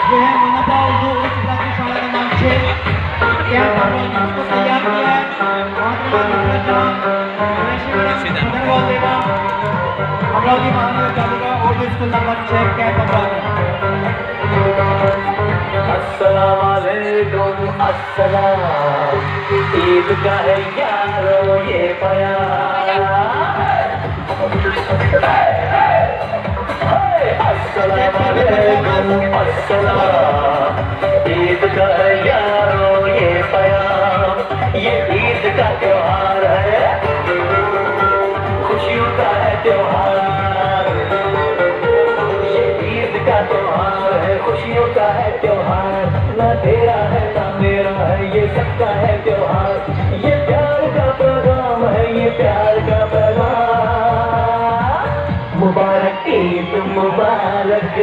जो है मनपा उर्दू उच्च प्राथमिक शाला क्रमांक 6 कैंप अमरावती को तैयार किया है। अमरावती महानगर पालिका Urdu school number 6 camp Amravati. अस्सलाम वालेकुम अस्सलाम, ईद का है यारो ये प्यार। अस्सलाम वालेकुम अस्सलाम, ईद का है यारो ये प्यार। ये ईद का त्योहार है, खुशियों का है त्योहार। ये ईद का त्योहार है, खुशियों का है त्योहार। ना तेरा है ना मेरा है, ये सबका है त्योहार। ये प्यार का पैगाम है, ये प्यार का पैगाम। मुबारक ईद मुबारक,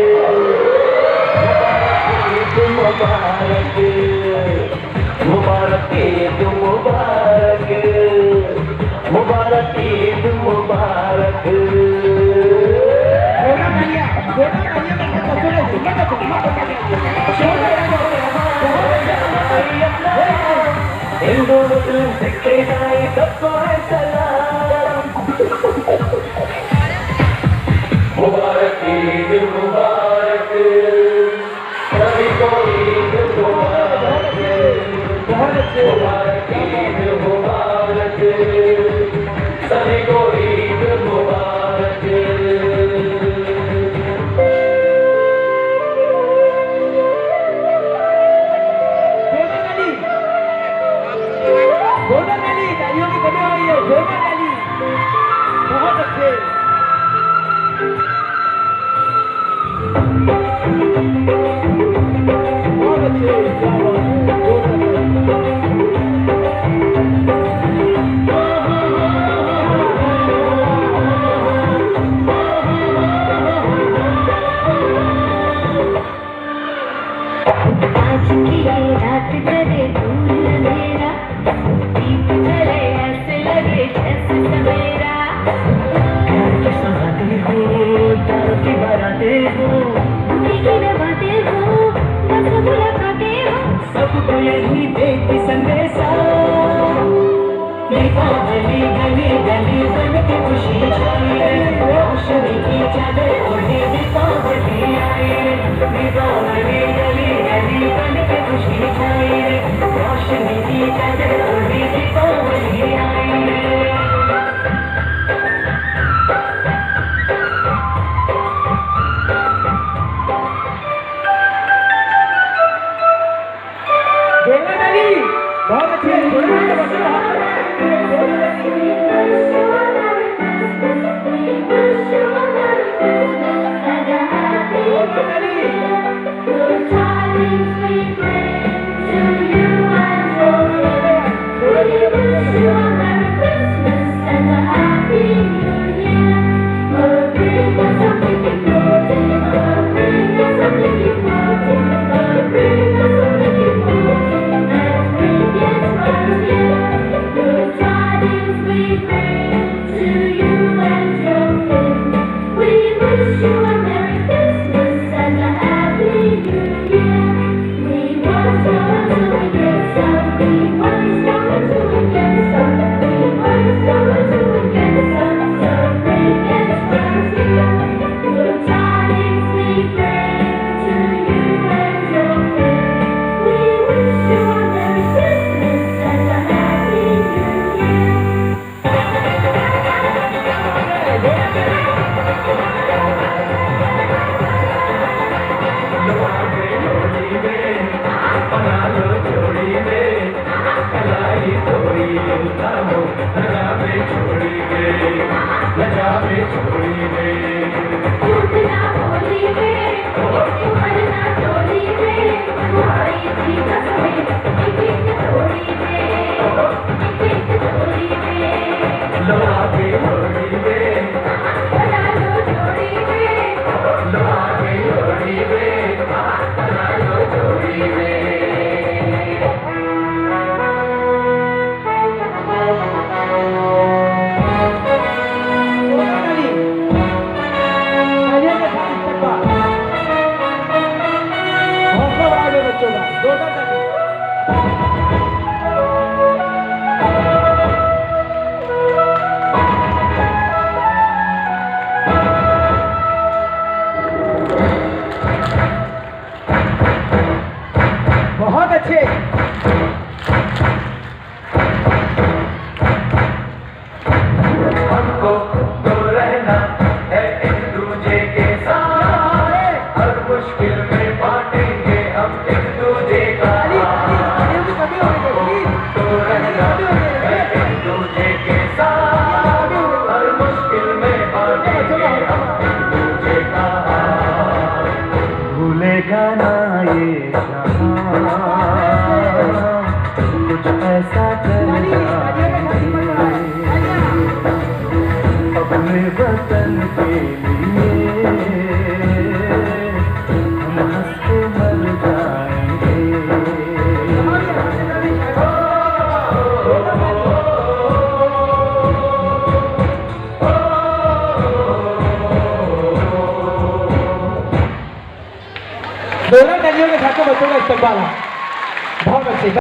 ईद मुबारक, मुबारक ईद मुबारक, मुबारक ईद मुबारक। हिंदू मुस्लिम सिख ईसाई सबको है सलाम। मुबारक ईद मुबारक, सभी को ईद मुबारक। मुबारक ईद मुबारक, सभी को ईद मुबारक। गोल्डन अली तालियों की बने हुई है। गोल्डन अली बहुत अच्छे। बहुत अच्छे, क्या बात है, गोल्डन अली। आज की ये रात करे दूर अंधेरा, दीप जले ऐसे लगे जैसे सवेरा। प्यार की सौगातें हो, प्यार की बारातें हो, दूरी की नबातें हो, बस मुलाकातें हो। सबको यही देती संदेशा। देखो गली गली गली बन के खुशी छाए, रोशनी की चादर ओढ़े दीपावली आए। देखो गली गली गली बन के खुशी छाए, रोशनी की चादर ओढ़े दीपावली आए। गोल्डन अली बहुत अच्छे। गोल्डन अली बच्चों का जोरदार ताली। बहुत अच्छे। हमको तो रहना है एक दूजे के साथ, हर मुश्किल में बांटेंगे हम एक दूजे का तो रहना है एक दूजे के साथ, हर मुश्किल में बांटेंगे हम एक दूजे का भूलेगा ना ये कुछ ऐसा करना अपने वतन के लिए हम हंस के मर जाएंगे। जोरदार तालियों के साथ बच्चों का इस्तेमाल बहुत अच्छे।